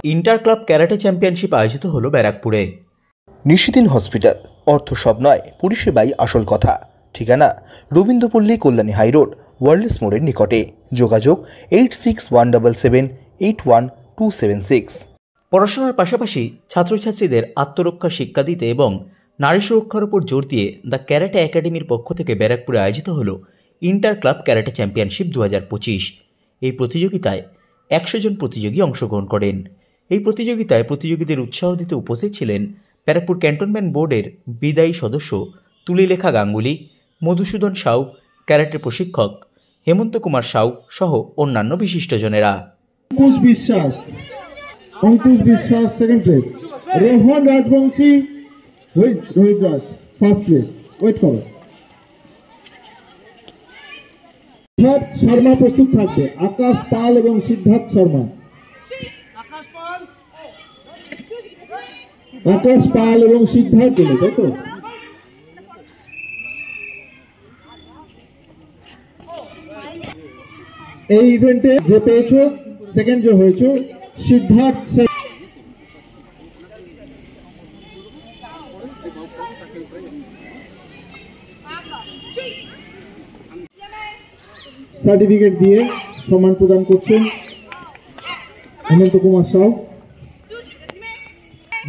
Inter club karate championship আয়োজিত হলো ব্যারাকপুরে। নিশিদিন হসপিটাল, অর্থ সব নয়, পরিষেবাই আসল কথা। ঠিকানা রবীন্দ্রপল্লী, কল্যাণী হাইরোড, ওয়ার্ল্ডস মোড়ের নিকটে। যোগাযোগ 8617781276। পড়াশোনার পাশাপাশি ছাত্রছাত্রীদের আত্মরক্ষা শিক্ষা দিতে এবং নারী সুরক্ষার উপর জোর দিয়ে দ্য ক্যারাটে একাডেমির পক্ষ থেকে ব্যারাকপুরে আয়োজিত হলো ইন্টার ক্লাব ক্যারাটে চ্যাম্পিয়নশিপ 2025। এই প্রতিযোগিতায় 100 জন প্রতিযোগী অংশগ্রহণ করেন। এই প্রতিযোগিতায় প্রতিযোগীদের উৎসাহ দিতে উপস্থিত ছিলেন ব্যারাকপুর ক্যান্টনমেন্ট বোর্ডের বিদায়ী সদস্য তুলিলেখা গাঙ্গুলি, মধুসূদন সাউ, ক্যারাটে প্রশিক্ষক হেমন্ত কুমার সাউ সহ অন্যান্য বিশিষ্টজনেরা। অঙ্কুশ বিশ্বাস সেকেন্ড প্লেস, রোহন রাজবংশী রোহিত রাজ ফার্স্ট প্লেস। ওয়েট করো। সিদ্ধার্থ শর্মা প্রস্তুত থাকবে। আকাশ পাল এবং সিদ্ধার্থ শর্মা। আকাশ পাল এবং সিদ্ধার্থ বলে, তাই তো? এই ইভেন্টে যে পেয়েছো, সেকেন্ড যে হয়েছে সিদ্ধার্থ। সার্টিফিকেট দিয়ে সম্মান প্রদান করছেন Hemant Kumar Sau.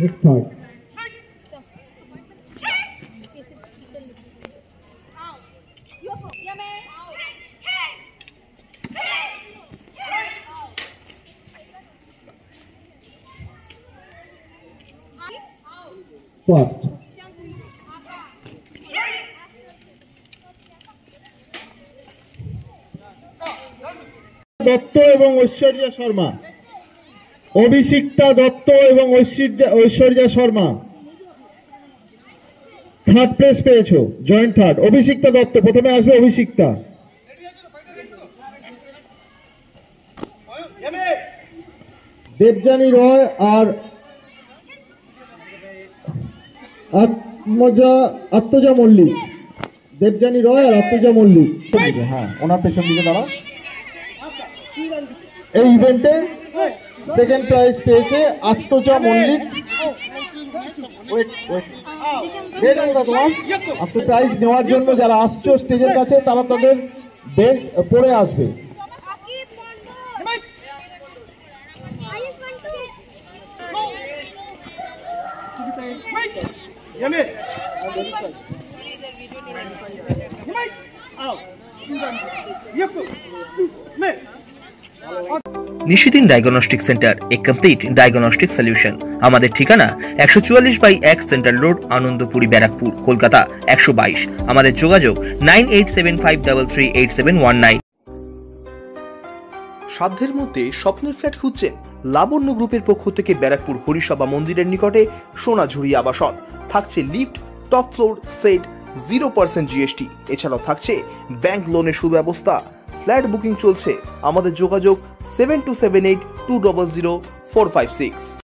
Next third. First. Dutta এবং ঐশ্বর্যা শর্মা। অভিষিক্তা দত্ত এবং ঐশ্বর্যা শর্মা থার্ড প্লেস পেয়েছো, জয়েন্ট থার্ড। অভিষিক্তা দত্ত প্রথমে আসবে। অভিষিক্তা। দেবযানী রয় আর আত্মজা মল্লিক। দেবযানী রয় আর আত্মজা মল্লিক। হ্যাঁ, ওনার পেছন দিকে দাঁড়াও। এই ইভেন্টে সেকেন্ড প্রাইজ পেয়েছে আত্মজা মল্লিক। প্রাইজ নেওয়ার জন্য যারা আসছো স্টেজের কাছে, তারা তাদের বেল্ট পরে আসবে। নিশিদিন ডায়াগনস্টিক সেন্টার, এ কমপ্লিট ডায়াগনস্টিক সলিউশন। আমাদের ঠিকানা 144/1 সেন্ট্রাল রোড, আনন্দপুরি, ব্যারাকপুর, কলকাতা 122। আমাদের যোগাযোগ 9875338719। সাধ্যের মধ্যে স্বপ্নের ফ্ল্যাট খুঁজছেন? লাবণ্য গ্রুপের পক্ষ থেকে ব্যারাকপুর হরিসভা মন্দিরের নিকটে সোনাঝুরি আবাসন। থাকছে lift, top floor, set, 0% GST। এছাড়াও থাকছে ব্যাংক লোনের সুব্যবস্থা। ফ্ল্যাট বুকিং চলছে। আমাদের যোগাযোগ 7278200456।